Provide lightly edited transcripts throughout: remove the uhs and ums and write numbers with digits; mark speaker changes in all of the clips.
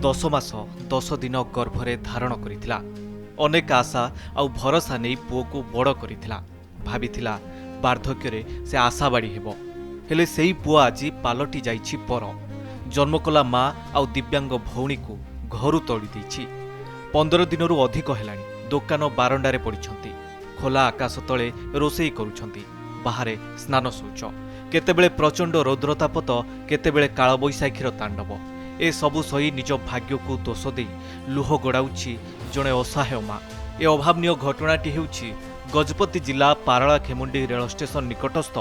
Speaker 1: 10 ମାସ 10 ଦିନ ଗର୍ଭରେ ଧାରଣ କରିଥିଲା। ଅନେକ ଆଶା ଆଉ ଭରସା ନେଇ ପୁଅକୁ ବଡ଼ କରିଥିଲା। ଭାବିଥିଲା ବାର୍ଦ୍ଧକ୍ୟରେ ସେ ଆଶାବାଡ଼ି ହେବ। ହେଲେ ସେଇ ପୁଅ ଆଜି ପାଲଟି ଯାଇଛି ପର। ଜନ୍ମ କଲା ମା ଆଉ ଦିବ୍ୟାଙ୍ଗ ଭଉଣୀକୁ ଘରୁ ତଡ଼ି ଦେଇଛି। 15 ଦିନରୁ ଅଧିକ ହେଲାଣି ଦୋକାନ ବାରଣ୍ଡାରେ ପଡ଼ିଛନ୍ତି। ଖୋଲା ଆକାଶ ତଳେ ରୋଷେଇ କରୁଛନ୍ତି। ବାହାରେ ସ୍ନାନ ଶୌଚ। କେତେବେଳେ ପ୍ରଚଣ୍ଡ ରୌଦ୍ରତାପ ତ କେତେବେଳେ କାଳବୈଶାଖୀର ତାଣ୍ଡବ। ଏ ସବୁ ସହି ନିଜ ଭାଗ୍ୟକୁ ଦୋଷ ଦେଇ ଲୁହ ଗଡ଼ାଉଛି ଜଣେ ଅସହାୟ ମା। ଏ ଅଭାବନୀୟ ଘଟଣାଟି ହେଉଛି ଗଜପତି ଜିଲ୍ଲା ପାରଳାଖେମୁଣ୍ଡି ରେଳ ଷ୍ଟେସନ ନିକଟସ୍ଥ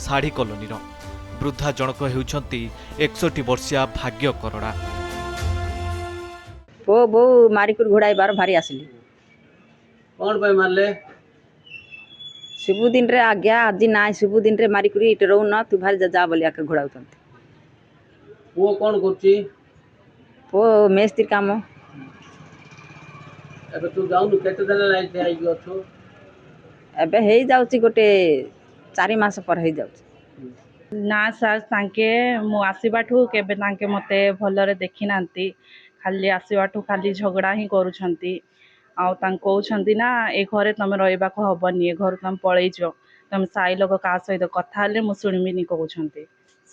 Speaker 1: ଶାଢ଼ୀ କଲୋନୀର। ବୃଦ୍ଧା ଜଣକ ହେଉଛନ୍ତି 61 ବର୍ଷିଆ ଭାଗ୍ୟ କରଡ଼ା।
Speaker 2: ପୁଅ ବୋଉ ମାରିକରି ଘୋଡ଼ାଇବାର ଭାରି ଆସିଲି।
Speaker 3: कौन पे मारले?
Speaker 2: ସବୁଦିନରେ ଆଜ୍ଞା ଆଜି ନାହିଁ ସବୁଦିନରେ ମାରିକରି ଏଠି ରହୁନ ତୁ ଭାରି ଯା ବୋଲି ଆକେ ଘୋଡ଼ାଉଛନ୍ତି।
Speaker 3: पुओ कौन करची?
Speaker 2: ପୁଅ ମେସ୍ତ୍ରୀ କାମ।
Speaker 3: एबे तू जाऊनु केते दिन लाइट आई अछु?
Speaker 2: ଏବେ ହେଇଯାଉଛି ଗୋଟେ 4 ମାସ ପରେ ହେଇଯାଉଛି।
Speaker 4: ନା ସାର୍ ତାଙ୍କେ ମୁଁ ଆସିବାଠୁ କେବେ ତାଙ୍କେ ମୋତେ ଭଲରେ ଦେଖିନାହାନ୍ତି। ଖାଲି ଆସିବାଠୁ ଖାଲି ଝଗଡ଼ା ହିଁ କରୁଛନ୍ତି। ଆଉ ତାଙ୍କୁ କହୁଛନ୍ତି ନା ଏ ଘରେ ତୁମେ ରହିବାକୁ ହେବନି, ଏ ଘରୁ ତୁମେ ପଳେଇଯିବ, ତୁମେ ସାହି ଲୋକ କାହା ସହିତ କଥା ହେଲେ ମୁଁ ଶୁଣିବିନି କହୁଛନ୍ତି।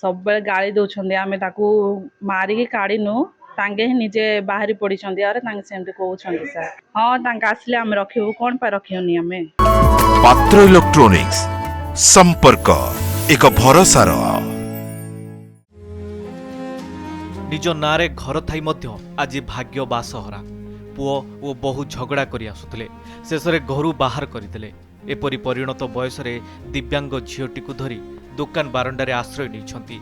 Speaker 4: ସବୁବେଳେ ଗାଳି ଦେଉଛନ୍ତି। ଆମେ ତାକୁ ମାରିକି କାଢ଼ିନୁ, ତାଙ୍କେ ହିଁ ନିଜେ ବାହାରି ପଡ଼ିଛନ୍ତି। ଆରେ ତାଙ୍କେ ସେମିତି କହୁଛନ୍ତି ସାର୍। ହଁ ତାଙ୍କେ ଆସିଲେ ଆମେ ରଖିବୁ, କ'ଣ ପାଇଁ ରଖିବୁନି ଆମେ।
Speaker 5: ପାତ୍ର ଇଲେକ୍ଟ୍ରୋନିକ୍ସ संपर्क एक भरोसार।
Speaker 1: निज नारे घर थाई मध्य आज भाग्य बासहरा। पुओ ओ बहु झगड़ा करी आसुथिले। शेषरे घरू बाहर करदेले। एपरी परिणत बयसरे दिव्यांग झीटी को धरी दुकान बारंडारे आश्रय नहीं।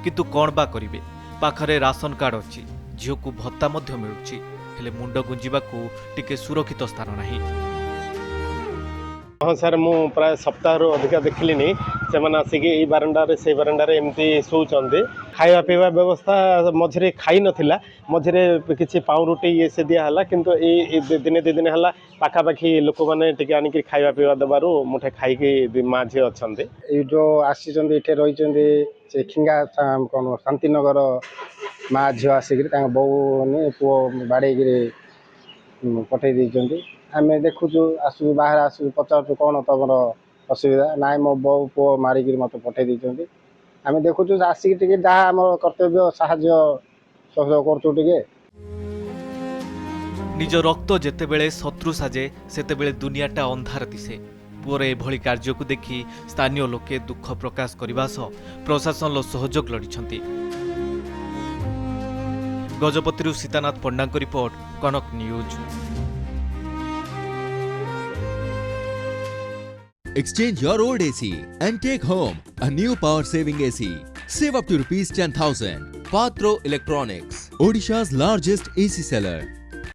Speaker 1: किंतु कौन बा करिवे? पाखरे राशन कार्ड अच्छी, झील को भत्ता मध्य मिलुची, हेले मुंड गुंजिबाकू टिके सुरक्षित स्थान नहीं।
Speaker 6: हाँ सर मु प्राय सप्ताह अधिका देखिली से आसिक ये बारंडारे से बारंडारे एमती शोचंती। खाଇବା ପିଇବା ବ୍ୟବସ୍ଥା ମଝିରେ ଖାଇ ନଥିଲା। ମଝିରେ କିଛି ପାଉଁରୁଟି ଇଏ ସେ ଦିଆହେଲା, କିନ୍ତୁ ଏଇ ଦିନେ ଦୁଇ ଦିନ ହେଲା ପାଖାପାଖି ଲୋକମାନେ ଟିକେ ଆଣିକି ଖାଇବା ପିଇବା ଦେବାରୁ ମୁଠେ ଖାଇକି ମା ଝିଅ ଅଛନ୍ତି।
Speaker 7: ଏଇ ଯେଉଁ ଆସିଛନ୍ତି ଏଠି ରହିଛନ୍ତି ସେ ଖିଙ୍ଗା କ'ଣ ଶାନ୍ତିନଗର ମା ଝିଅ ଆସିକିରି ତାଙ୍କ ବୋଉ ପୁଅ ବାଡ଼େଇକିରି ପଠେଇ ଦେଇଛନ୍ତି। ଆମେ ଦେଖୁଛୁ, ଆସୁଛୁ ବାହାରେ ଆସୁଛୁ, ପଚାରୁଛୁ କ'ଣ ତମର ଅସୁବିଧା? ନାଇଁ ମୋ ବୋଉ ପୁଅ ମାରିକିରି ମୋତେ ପଠେଇ ଦେଇଛନ୍ତି। ଆମେ ଦେଖୁଛୁ ଆସିକି ଟିକେ ଯାହା ଆମର କର୍ତ୍ତବ୍ୟ ସାହାଯ୍ୟ ସହଯୋଗ କରୁଛୁ ଟିକେ।
Speaker 1: निज रक्त जेतेबेले शत्रु साजे सेतेबेले दुनियाटा अंधार दिसे। पुअर एभली कार्य को देखि स्थानीय लोके दुख प्रकाश करने सह प्रशासन सहयोग लड़िछंती। Gajapati Sitanath Panda report, Kanak news.
Speaker 8: Exchange your old AC and take home a new power-saving AC. Save up to ₹10,000. Patro Electronics, Odisha's largest AC seller.